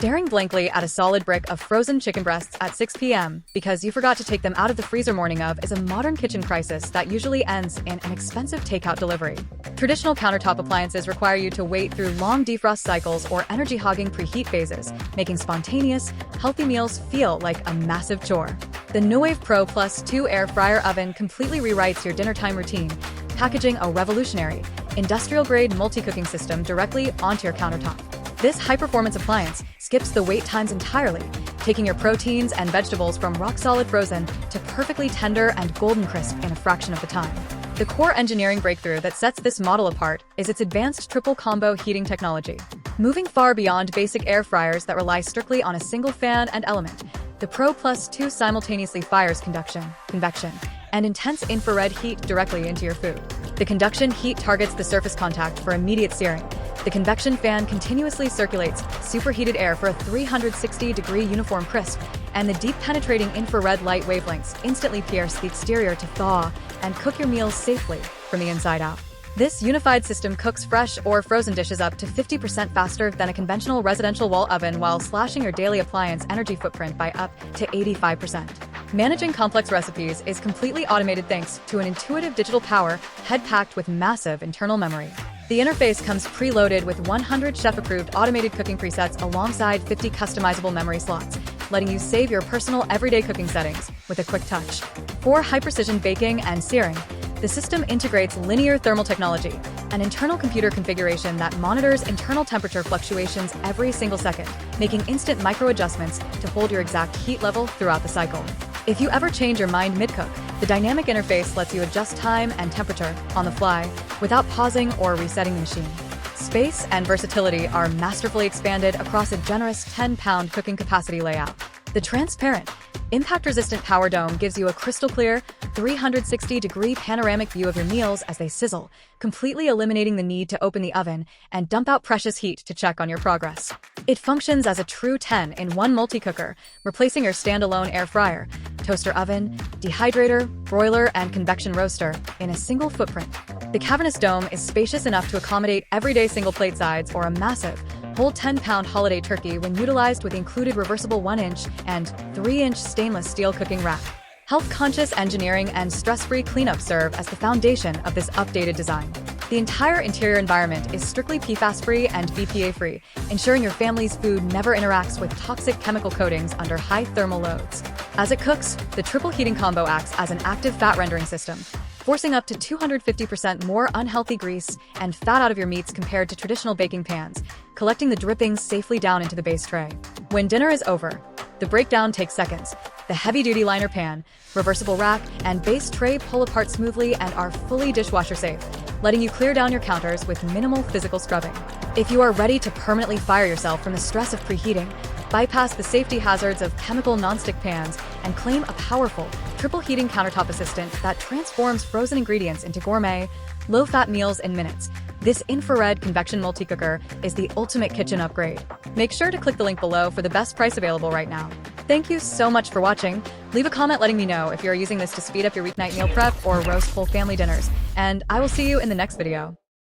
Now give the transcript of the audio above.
Staring blankly at a solid brick of frozen chicken breasts at 6 p.m. because you forgot to take them out of the freezer morning of is a modern kitchen crisis that usually ends in an expensive takeout delivery. Traditional countertop appliances require you to wait through long defrost cycles or energy-hogging preheat phases, making spontaneous, healthy meals feel like a massive chore. The Nuwave Pro Plus 2 air fryer oven completely rewrites your dinner time routine, packaging a revolutionary, industrial-grade multi-cooking system directly onto your countertop. This high-performance appliance skips the wait times entirely, taking your proteins and vegetables from rock-solid frozen to perfectly tender and golden crisp in a fraction of the time. The core engineering breakthrough that sets this model apart is its advanced triple-combo heating technology. Moving far beyond basic air fryers that rely strictly on a single fan and element, the Pro Plus 2 simultaneously fires convection, and intense infrared heat directly into your food. The conduction heat targets the surface contact for immediate searing. The convection fan continuously circulates superheated air for a 360-degree uniform crisp, and the deep penetrating infrared light wavelengths instantly pierce the exterior to thaw and cook your meals safely from the inside out. This unified system cooks fresh or frozen dishes up to 50% faster than a conventional residential wall oven while slashing your daily appliance energy footprint by up to 85%. Managing complex recipes is completely automated thanks to an intuitive digital power head packed with massive internal memory. The interface comes preloaded with 100 chef-approved automated cooking presets alongside 50 customizable memory slots, letting you save your personal everyday cooking settings with a quick touch. For high-precision baking and searing, the system integrates linear thermal technology, an internal computer configuration that monitors internal temperature fluctuations every single second, making instant micro-adjustments to hold your exact heat level throughout the cycle. If you ever change your mind mid-cook, the dynamic interface lets you adjust time and temperature on the fly without pausing or resetting the machine. Space and versatility are masterfully expanded across a generous 10-pound cooking capacity layout. The transparent, impact-resistant power dome gives you a crystal-clear, 360-degree panoramic view of your meals as they sizzle, completely eliminating the need to open the oven and dump out precious heat to check on your progress. It functions as a true 10-in-1 multi-cooker, replacing your standalone air fryer, toaster oven, dehydrator, broiler, and convection roaster in a single footprint. The cavernous dome is spacious enough to accommodate everyday single-plate sides or a massive, whole 10-pound holiday turkey when utilized with included reversible 1-inch and 3-inch stainless steel cooking rack. Health-conscious engineering and stress-free cleanup serve as the foundation of this updated design. The entire interior environment is strictly PFAS-free and BPA-free, ensuring your family's food never interacts with toxic chemical coatings under high thermal loads. As it cooks, the triple heating combo acts as an active fat rendering system, forcing up to 250% more unhealthy grease and fat out of your meats compared to traditional baking pans, collecting the drippings safely down into the base tray. When dinner is over, the breakdown takes seconds. The heavy-duty liner pan, reversible rack, and base tray pull apart smoothly and are fully dishwasher-safe, letting you clear down your counters with minimal physical scrubbing. If you are ready to permanently fire yourself from the stress of preheating, bypass the safety hazards of chemical nonstick pans, and claim a powerful, triple heating countertop assistant that transforms frozen ingredients into gourmet, low-fat meals in minutes. This infrared convection multi-cooker is the ultimate kitchen upgrade. Make sure to click the link below for the best price available right now. Thank you so much for watching. Leave a comment letting me know if you're using this to speed up your weeknight meal prep or roast whole family dinners, and I will see you in the next video.